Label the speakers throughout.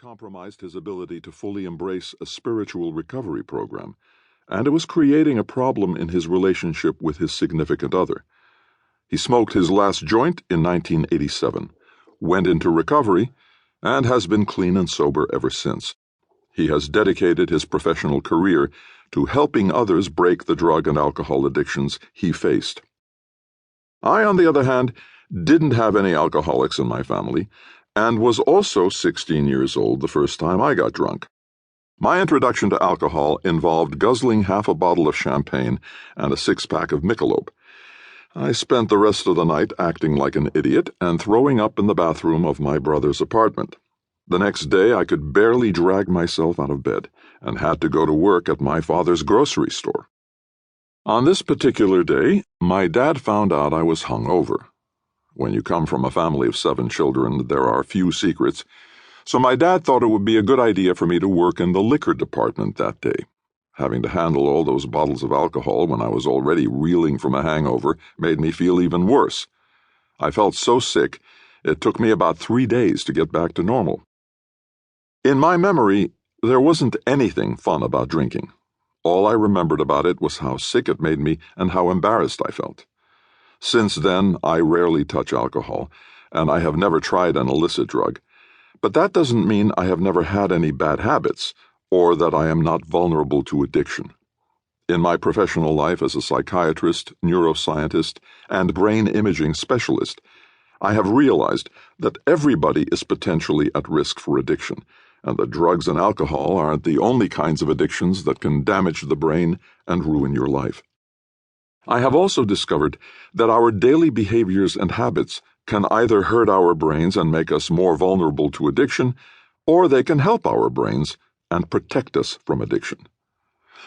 Speaker 1: compromised his ability to fully embrace a spiritual recovery program, and it was creating a problem in his relationship with his significant other. He smoked his last joint in 1987, went into recovery, and has been clean and sober ever since. He has dedicated his professional career to helping others break the drug and alcohol addictions he faced. I, on the other hand, didn't have any alcoholics in my family, and was also 16 years old the first time I got drunk. My introduction to alcohol involved guzzling half a bottle of champagne and a six-pack of Michelob. I spent the rest of the night acting like an idiot and throwing up in the bathroom of my brother's apartment. The next day I could barely drag myself out of bed and had to go to work at my father's grocery store. On this particular day, my dad found out I was hungover. When you come from a family of 7 children, there are few secrets, so my dad thought it would be a good idea for me to work in the liquor department that day. Having to handle all those bottles of alcohol when I was already reeling from a hangover made me feel even worse. I felt so sick, it took me about 3 days to get back to normal. In my memory, there wasn't anything fun about drinking. All I remembered about it was how sick it made me and how embarrassed I felt. Since then, I rarely touch alcohol, and I have never tried an illicit drug. But that doesn't mean I have never had any bad habits, or that I am not vulnerable to addiction. In my professional life as a psychiatrist, neuroscientist, and brain imaging specialist, I have realized that everybody is potentially at risk for addiction, and that drugs and alcohol aren't the only kinds of addictions that can damage the brain and ruin your life. I have also discovered that our daily behaviors and habits can either hurt our brains and make us more vulnerable to addiction, or they can help our brains and protect us from addiction.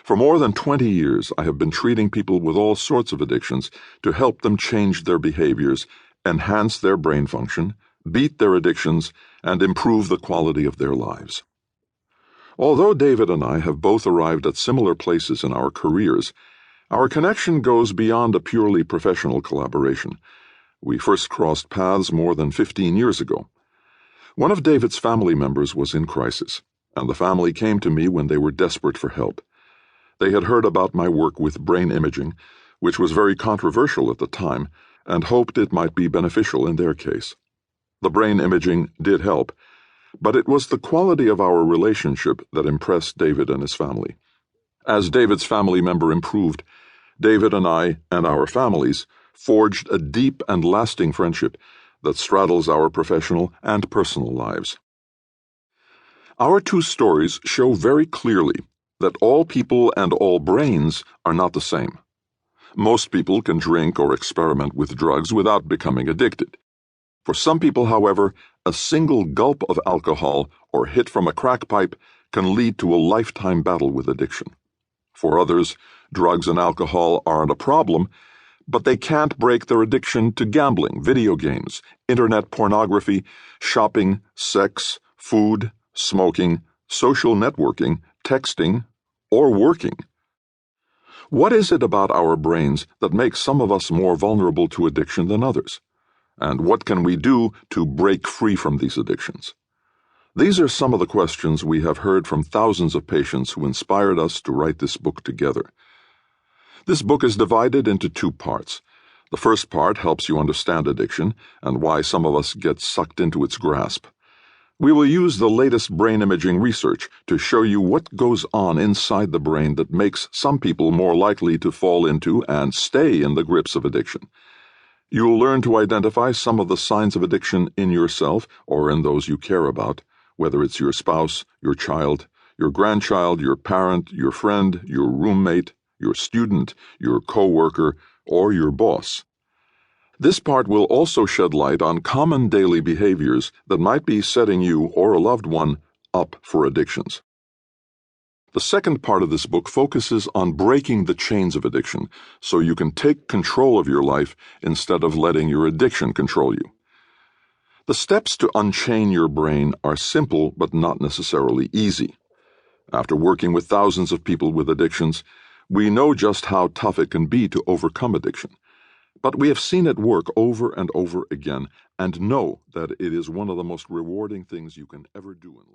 Speaker 1: For more than 20 years, I have been treating people with all sorts of addictions to help them change their behaviors, enhance their brain function, beat their addictions, and improve the quality of their lives. Although David and I have both arrived at similar places in our careers, our connection goes beyond a purely professional collaboration. We first crossed paths more than 15 years ago. One of David's family members was in crisis, and the family came to me when they were desperate for help. They had heard about my work with brain imaging, which was very controversial at the time, and hoped it might be beneficial in their case. The brain imaging did help, but it was the quality of our relationship that impressed David and his family. As David's family member improved, David and I and our families forged a deep and lasting friendship that straddles our professional and personal lives. Our 2 stories show very clearly that all people and all brains are not the same. Most people can drink or experiment with drugs without becoming addicted. For some people, however, a single gulp of alcohol or hit from a crack pipe can lead to a lifetime battle with addiction. For others, drugs and alcohol aren't a problem, but they can't break their addiction to gambling, video games, internet pornography, shopping, sex, food, smoking, social networking, texting, or working. What is it about our brains that makes some of us more vulnerable to addiction than others? And what can we do to break free from these addictions? These are some of the questions we have heard from thousands of patients who inspired us to write this book together. This book is divided into 2 parts. The first part helps you understand addiction and why some of us get sucked into its grasp. We will use the latest brain imaging research to show you what goes on inside the brain that makes some people more likely to fall into and stay in the grips of addiction. You will learn to identify some of the signs of addiction in yourself or in those you care about, whether it's your spouse, your child, your grandchild, your parent, your friend, your roommate, your student, your co-worker, or your boss. This part will also shed light on common daily behaviors that might be setting you or a loved one up for addictions. The second part of this book focuses on breaking the chains of addiction so you can take control of your life instead of letting your addiction control you. The steps to unchain your brain are simple but not necessarily easy. After working with thousands of people with addictions, we know just how tough it can be to overcome addiction. But we have seen it work over and over again and know that it is one of the most rewarding things you can ever do in life.